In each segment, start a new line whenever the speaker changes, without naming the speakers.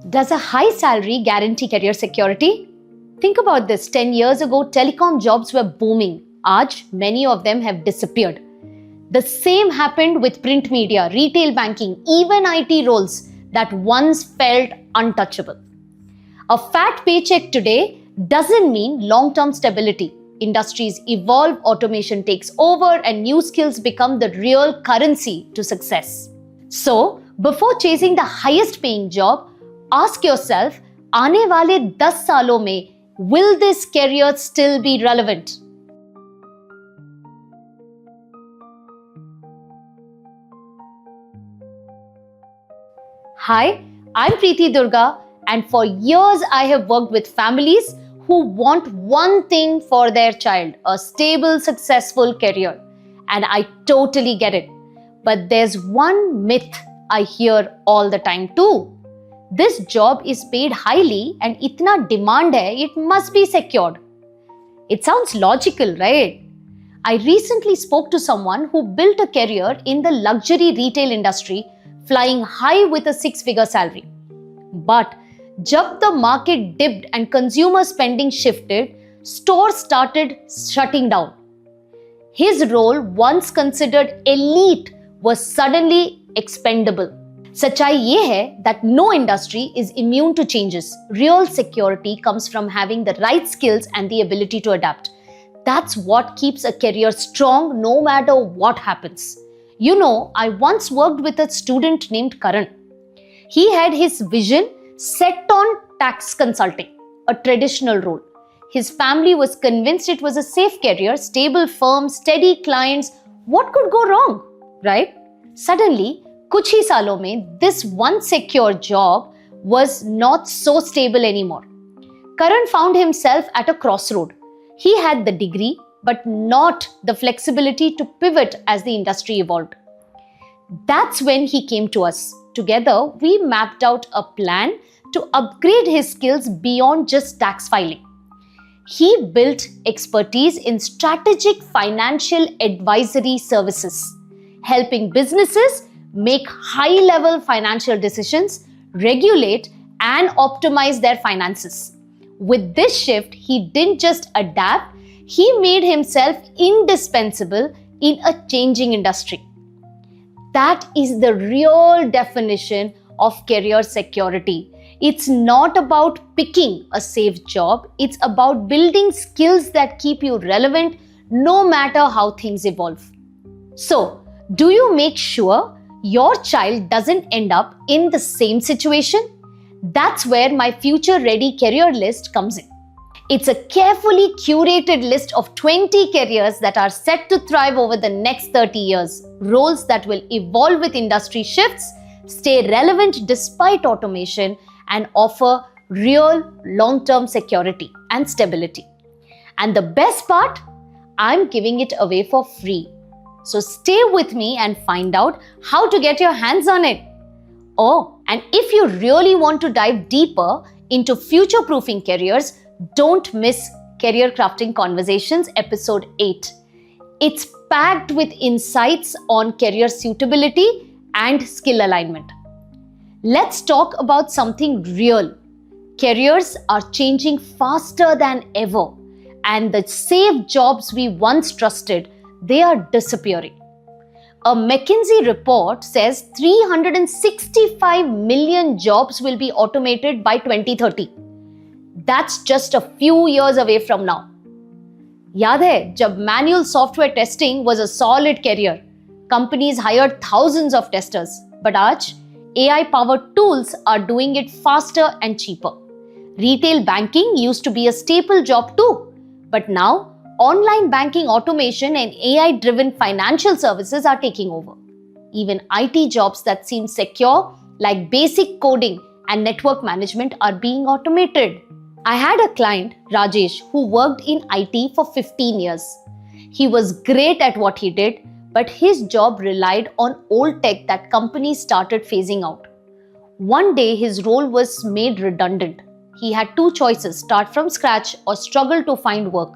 Does a high salary guarantee career security? Think about this. 10 years ago, telecom jobs were booming. Aaj, many of them have disappeared. The same happened with print media, retail banking, even IT roles that once felt untouchable. A fat paycheck today doesn't mean long-term stability. Industries evolve, automation takes over, and new skills become the real currency to success. So, before chasing the highest paying job, ask yourself, आने वाले 10 सालों में, will this career still be relevant? Hi, I'm Preethi Durga, and for years I have worked with families who want one thing for their child, a stable, successful career. And I totally get it. But there's one myth I hear all the time too. This job is paid highly and itna demand hai, it must be secured. It sounds logical, right? I recently spoke to someone who built a career in the luxury retail industry, flying high with a 6-figure salary. But jab the market dipped and consumer spending shifted, stores started shutting down. His role, once considered elite, was suddenly expendable. Sachai ye hai that no industry is immune to changes. Real security comes from having the right skills and the ability to adapt. That's what keeps a career strong no matter what happens. You know, I once worked with a student named Karan. He had his vision set on tax consulting, a traditional role. His family was convinced it was a safe career, stable firm, steady clients. What could go wrong, right? Suddenly, कुछ ही सालों में, this one secure job was not so stable anymore. Karan found himself at a crossroad. He had the degree, but not the flexibility to pivot as the industry evolved. That's when he came to us. Together, we mapped out a plan to upgrade his skills beyond just tax filing. He built expertise in strategic financial advisory services, helping businesses make high-level financial decisions, regulate, and optimize their finances. With this shift, he didn't just adapt, he made himself indispensable in a changing industry. That is the real definition of career security. It's not about picking a safe job, it's about building skills that keep you relevant no matter how things evolve. So, do you make sure your child doesn't end up in the same situation? That's where my Future Ready career list comes in. It's a carefully curated list of 20 careers that are set to thrive over the next 30 years. Roles that will evolve with industry shifts, stay relevant despite automation, and offer real long-term security and stability. And the best part, I'm giving it away for free. So stay with me and find out how to get your hands on it. Oh, and if you really want to dive deeper into future-proofing careers, don't miss Career Crafting Conversations episode 8. It's packed with insights on career suitability and skill alignment. Let's talk about something real. Careers are changing faster than ever, and the safe jobs we once trusted, they are disappearing. A McKinsey report says 365 million jobs will be automated by 2030. That's just a few years away from now. याद है जब manual software testing was a solid career, companies hired thousands of testers. But आज AI-powered tools are doing it faster and cheaper. Retail banking used to be a staple job too, but now online banking automation and AI-driven financial services are taking over. Even IT jobs that seem secure, like basic coding and network management, are being automated. I had a client, Rajesh, who worked in IT for 15 years. He was great at what he did, but his job relied on old tech that companies started phasing out. One day, his role was made redundant. He had two choices: start from scratch or struggle to find work.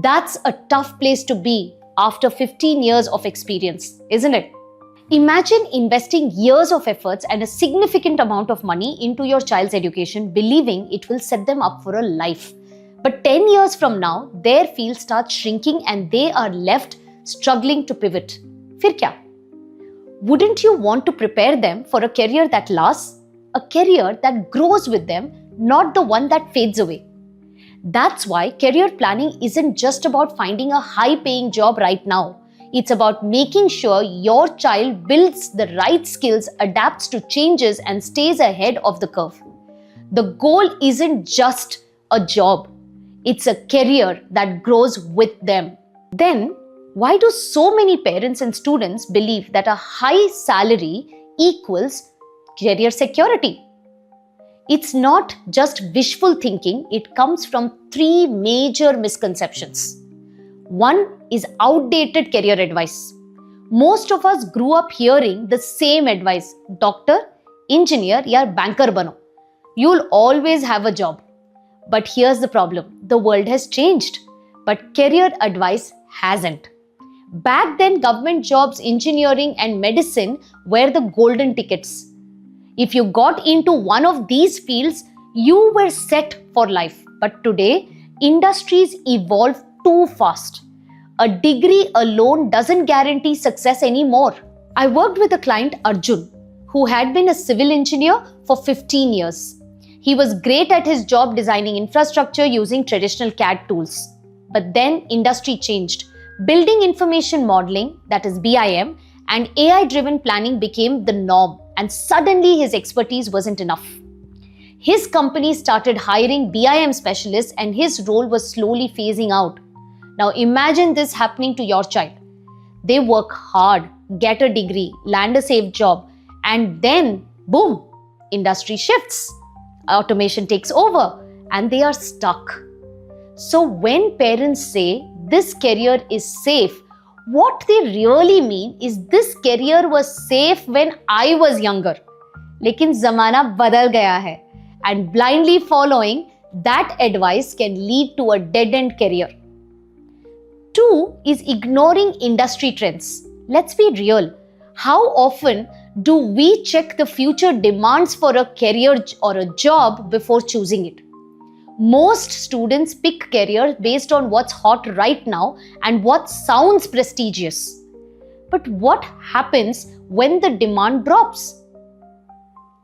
That's a tough place to be after 15 years of experience, isn't it? Imagine investing years of efforts and a significant amount of money into your child's education, believing it will set them up for a life. But 10 years from now, their field starts shrinking and they are left struggling to pivot. फिर क्या? Wouldn't you want to prepare them for a career that lasts? A career that grows with them, not the one that fades away. That's why career planning isn't just about finding a high-paying job right now. It's about making sure your child builds the right skills, adapts to changes, and stays ahead of the curve. The goal isn't just a job. It's a career that grows with them. Then, why do so many parents and students believe that a high salary equals career security? It's not just wishful thinking, it comes from three major misconceptions. One is outdated career advice. Most of us grew up hearing the same advice, doctor, engineer, ya banker bano. You'll always have a job. But here's the problem, the world has changed, but career advice hasn't. Back then, government jobs, engineering and medicine were the golden tickets. If you got into one of these fields, you were set for life. But today, industries evolve too fast. A degree alone doesn't guarantee success anymore. I worked with a client, Arjun, who had been a civil engineer for 15 years. He was great at his job designing infrastructure using traditional CAD tools. But then industry changed. Building information modeling, that is BIM, and AI-driven planning became the norm, and suddenly his expertise wasn't enough. His company started hiring BIM specialists and his role was slowly phasing out. Now imagine this happening to your child. They work hard, get a degree, land a safe job, and then boom, industry shifts. Automation takes over and they are stuck. So when parents say this career is safe, what they really mean is this career was safe when I was younger. लेकिन ज़माना बदल गया है, and blindly following that advice can lead to a dead-end career. Two is ignoring industry trends. Let's be real. How often do we check the future demands for a career or a job before choosing it? Most students pick careers based on what's hot right now and what sounds prestigious. But what happens when the demand drops?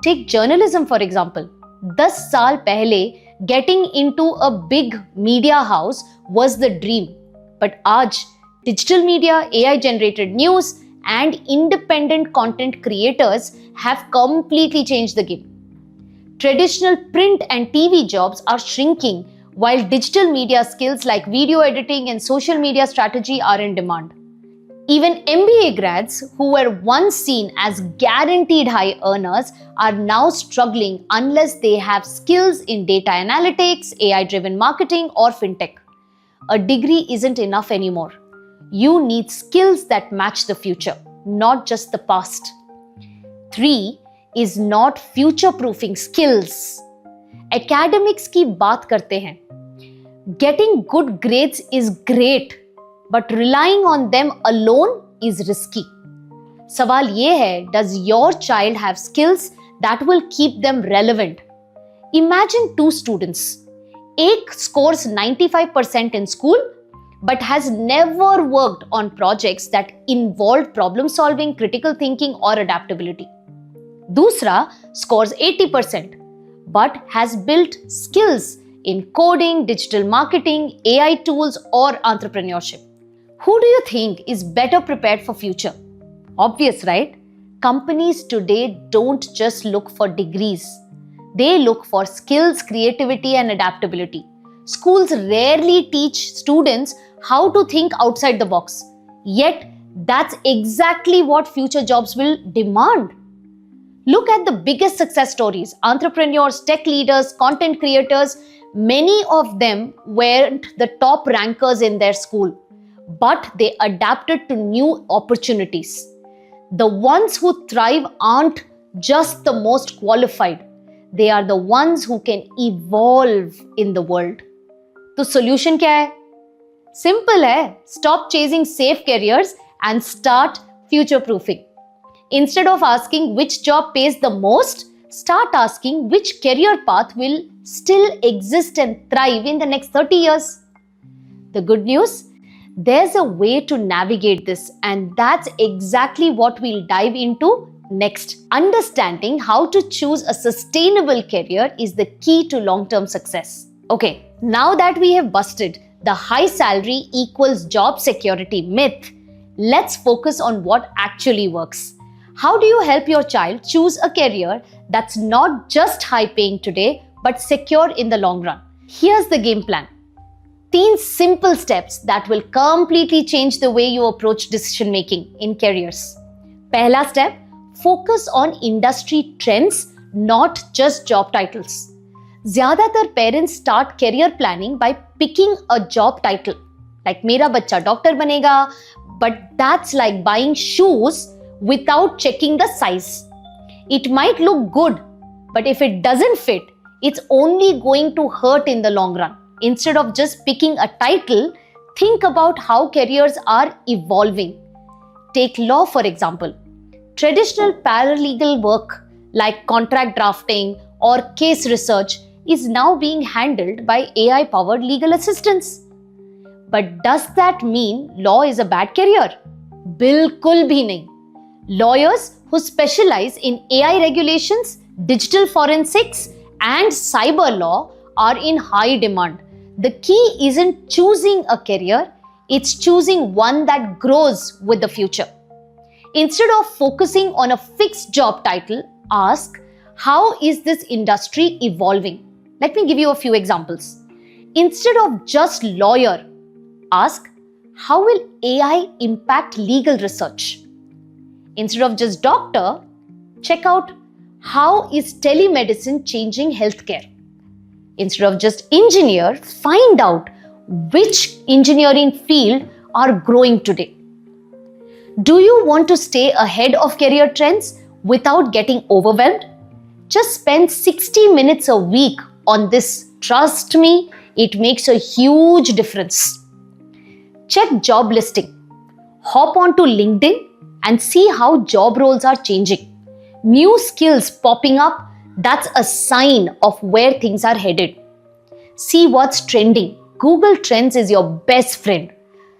Take journalism for example. 10 साल पहले getting into a big media house was the dream. But आज digital media, AI generated news and independent content creators have completely changed the game. Traditional print and TV jobs are shrinking while digital media skills like video editing and social media strategy are in demand. Even MBA grads who were once seen as guaranteed high earners are now struggling unless they have skills in data analytics, AI-driven marketing or fintech. A degree isn't enough anymore. You need skills that match the future, not just the past. 3 is not future-proofing skills. Academics की बात करते हैं. Getting good grades is great, but relying on them alone is risky. सवाल ये है, does your child have skills that will keep them relevant? Imagine two students. एक scores 95% in school, but has never worked on projects that involved problem solving, critical thinking or adaptability. दूसरा scores 80%, but has built skills in coding, digital marketing, AI tools or entrepreneurship. Who do you think is better prepared for future? Obvious, right? Companies today don't just look for degrees. They look for skills, creativity and adaptability. Schools rarely teach students how to think outside the box. Yet, that's exactly what future jobs will demand. Look at the biggest success stories. Entrepreneurs, tech leaders, content creators, many of them weren't the top rankers in their school, but they adapted to new opportunities. The ones who thrive aren't just the most qualified. They are the ones who can evolve in the world. तो solution क्या है? Simple है. Stop chasing safe careers and start future proofing. Instead of asking which job pays the most, start asking which career path will still exist and thrive in the next 30 years. The good news? There's a way to navigate this, and that's exactly what we'll dive into next. Understanding how to choose a sustainable career is the key to long-term success. Okay, now that we have busted the high salary equals job security myth, let's focus on what actually works. How do you help your child choose a career that's not just high paying today, but secure in the long run? Here's the game plan. 10 simple steps that will completely change the way you approach decision making in careers. Pehla step, focus on industry trends, not just job titles. ज़्यादातर parents start career planning by picking a job title. Like मेरा बच्चा doctor बनेगा, but that's like buying shoes without checking the size. It might look good, but if it doesn't fit, it's only going to hurt in the long run. Instead of just picking a title, think about how careers are evolving. Take law, for example. Traditional paralegal work like contract drafting or case research is now being handled by AI-powered legal assistants. But does that mean law is a bad career? Bilkul bhi nahi. Lawyers who specialize in AI regulations, digital forensics, and cyber law are in high demand. The key isn't choosing a career, it's choosing one that grows with the future. Instead of focusing on a fixed job title, ask, how is this industry evolving? Let me give you a few examples. Instead of just lawyer, ask, how will AI impact legal research? Instead of just doctor, check out, how is telemedicine changing healthcare? Instead of just engineer, find out which engineering field are growing today. Do you want to stay ahead of career trends without getting overwhelmed? Just spend 60 minutes a week on this. Trust me, it makes a huge difference. Check job listing. Hop onto LinkedIn and see how job roles are changing. New skills popping up, that's a sign of where things are headed. See what's trending. Google Trends is your best friend.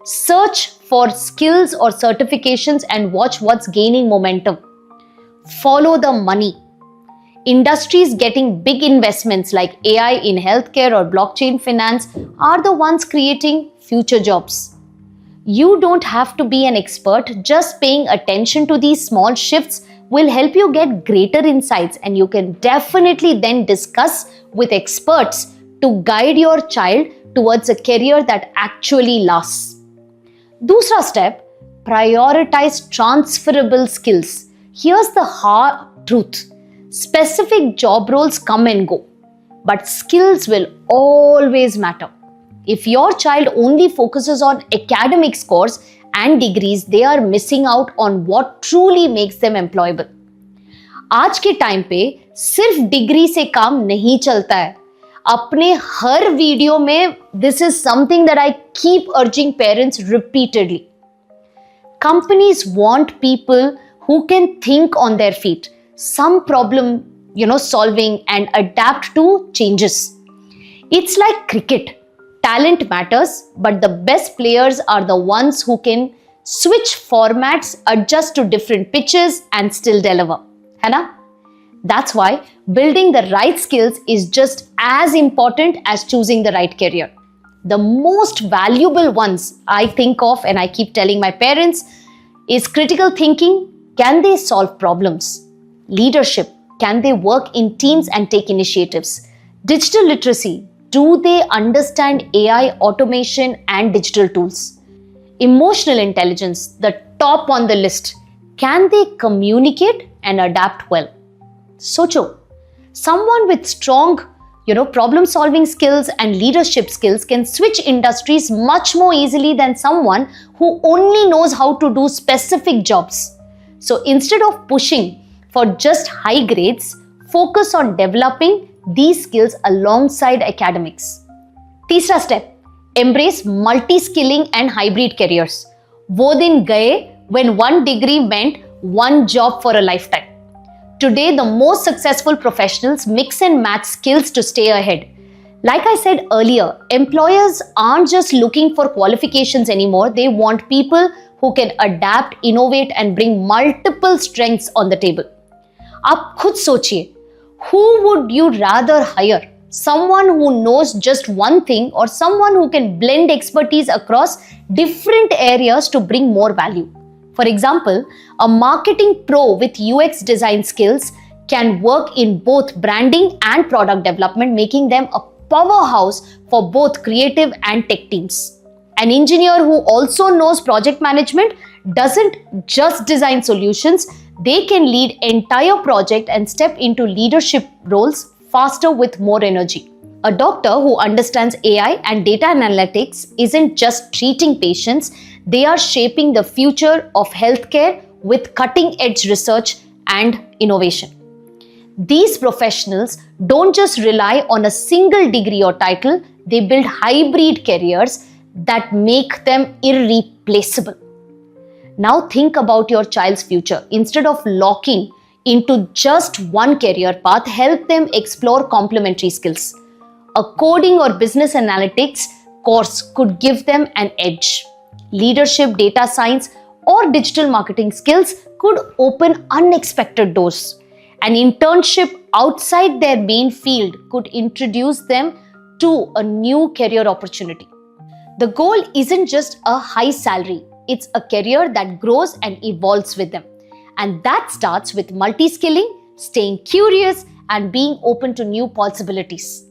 Search for skills or certifications and watch what's gaining momentum. Follow the money. Industries getting big investments like AI in healthcare or blockchain finance are the ones creating future jobs. You don't have to be an expert, just paying attention to these small shifts will help you get greater insights, and you can definitely then discuss with experts to guide your child towards a career that actually lasts. दूसरा step, prioritize transferable skills. Here's the hard truth. Specific job roles come and go, but skills will always matter. If your child only focuses on academic scores and degrees, they are missing out on what truly makes them employable. आज के time पे सिर्फ degree से काम नहीं चलता है. अपने हर वीडियो में this is something that I keep urging parents repeatedly. Companies want people who can think on their feet, some problem, solving and adapt to changes. It's like cricket. Talent matters, but the best players are the ones who can switch formats, adjust to different pitches and still deliver. है ना? That's why building the right skills is just as important as choosing the right career. The most valuable ones I think of, and I keep telling my parents, is critical thinking. Can they solve problems? Leadership. Can they work in teams and take initiatives? Digital literacy. Do they understand AI, automation, and digital tools? Emotional intelligence, the top on the list. Can they communicate and adapt well? Socho, someone with strong, problem-solving skills and leadership skills can switch industries much more easily than someone who only knows how to do specific jobs. So instead of pushing for just high grades, focus on developing these skills alongside academics. तीसरा step, embrace multi-skilling and hybrid careers. वो दिन गए when one degree meant one job for a lifetime. Today, the most successful professionals mix and match skills to stay ahead. Like I said earlier, employers aren't just looking for qualifications anymore. They want people who can adapt, innovate, and bring multiple strengths on the table. आप खुद सोचिए, who would you rather hire? Someone who knows just one thing or someone who can blend expertise across different areas to bring more value? For example, a marketing pro with UX design skills can work in both branding and product development, making them a powerhouse for both creative and tech teams. An engineer who also knows project management doesn't just design solutions, they can lead entire project and step into leadership roles faster with more energy. A doctor who understands AI and data analytics isn't just treating patients, they are shaping the future of healthcare with cutting-edge research and innovation. These professionals don't just rely on a single degree or title, they build hybrid careers that make them irreplaceable. Now think about your child's future. Instead of locking into just one career path, help them explore complementary skills. A coding or business analytics course could give them an edge. Leadership, data science, or digital marketing skills could open unexpected doors. An internship outside their main field could introduce them to a new career opportunity. The goal isn't just a high salary, it's a career that grows and evolves with them. And that starts with multi-skilling, staying curious, and being open to new possibilities.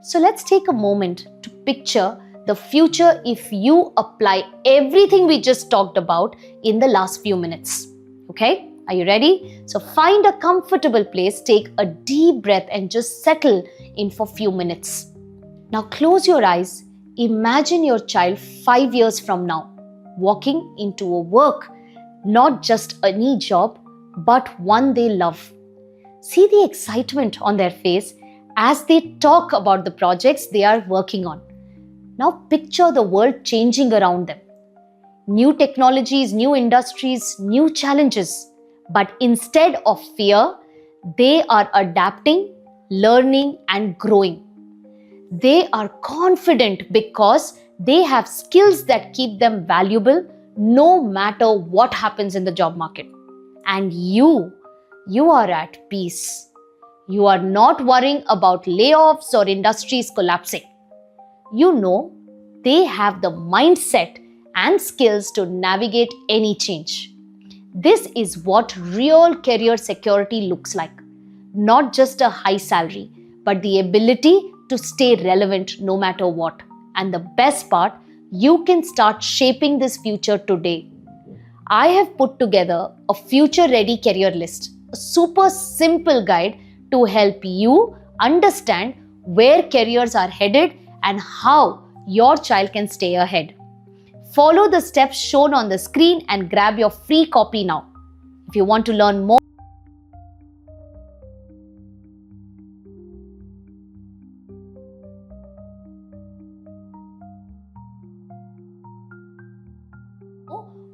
So let's take a moment to picture the future if you apply everything we just talked about in the last few minutes. Okay? Are you ready? So find a comfortable place, take a deep breath, and just settle in for a few minutes. Now close your eyes. Imagine your child 5 years from now, walking into a work, not just any job, but one they love. See the excitement on their face as they talk about the projects they are working on. Now picture the world changing around them. New technologies, new industries, new challenges. But instead of fear, they are adapting, learning, and growing. They are confident because they have skills that keep them valuable no matter what happens in the job market. And you are at peace. You are not worrying about layoffs or industries collapsing. You know they have the mindset and skills to navigate any change. This is what real career security looks like. Not just a high salary, but the ability to stay relevant no matter what. And the best part, you can start shaping this future today. I have put together a future-ready career list, a super simple guide to help you understand where careers are headed and how your child can stay ahead. Follow the steps shown on the screen and grab your free copy now. If you want to learn more,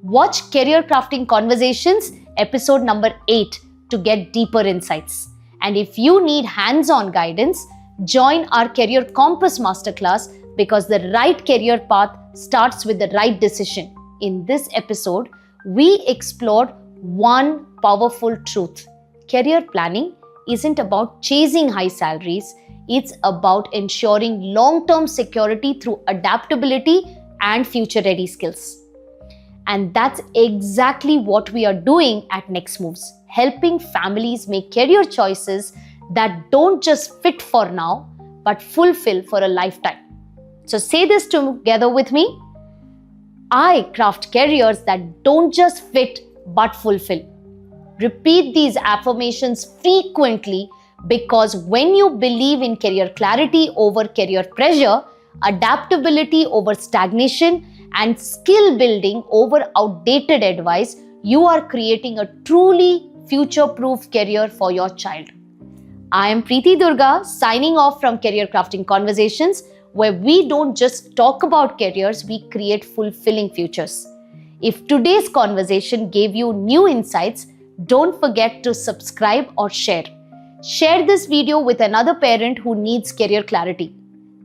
watch Career Crafting Conversations, episode number 8, to get deeper insights. And if you need hands-on guidance, join our Career Compass Masterclass because the right career path starts with the right decision. In this episode, we explored one powerful truth. Career planning isn't about chasing high salaries, it's about ensuring long-term security through adaptability and future-ready skills. And that's exactly what we are doing at NextMovez, helping families make career choices that don't just fit for now, but fulfill for a lifetime. So say this together with me. I craft careers that don't just fit, but fulfill. Repeat these affirmations frequently because when you believe in career clarity over career pressure, adaptability over stagnation, and skill building over outdated advice, you are creating a truly future-proof career for your child. I am Preethi Durga, signing off from Career Crafting Conversations, where we don't just talk about careers, we create fulfilling futures. If today's conversation gave you new insights, don't forget to subscribe or share. Share this video with another parent who needs career clarity,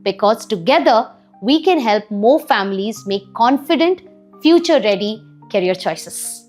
because together we can help more families make confident, future-ready career choices.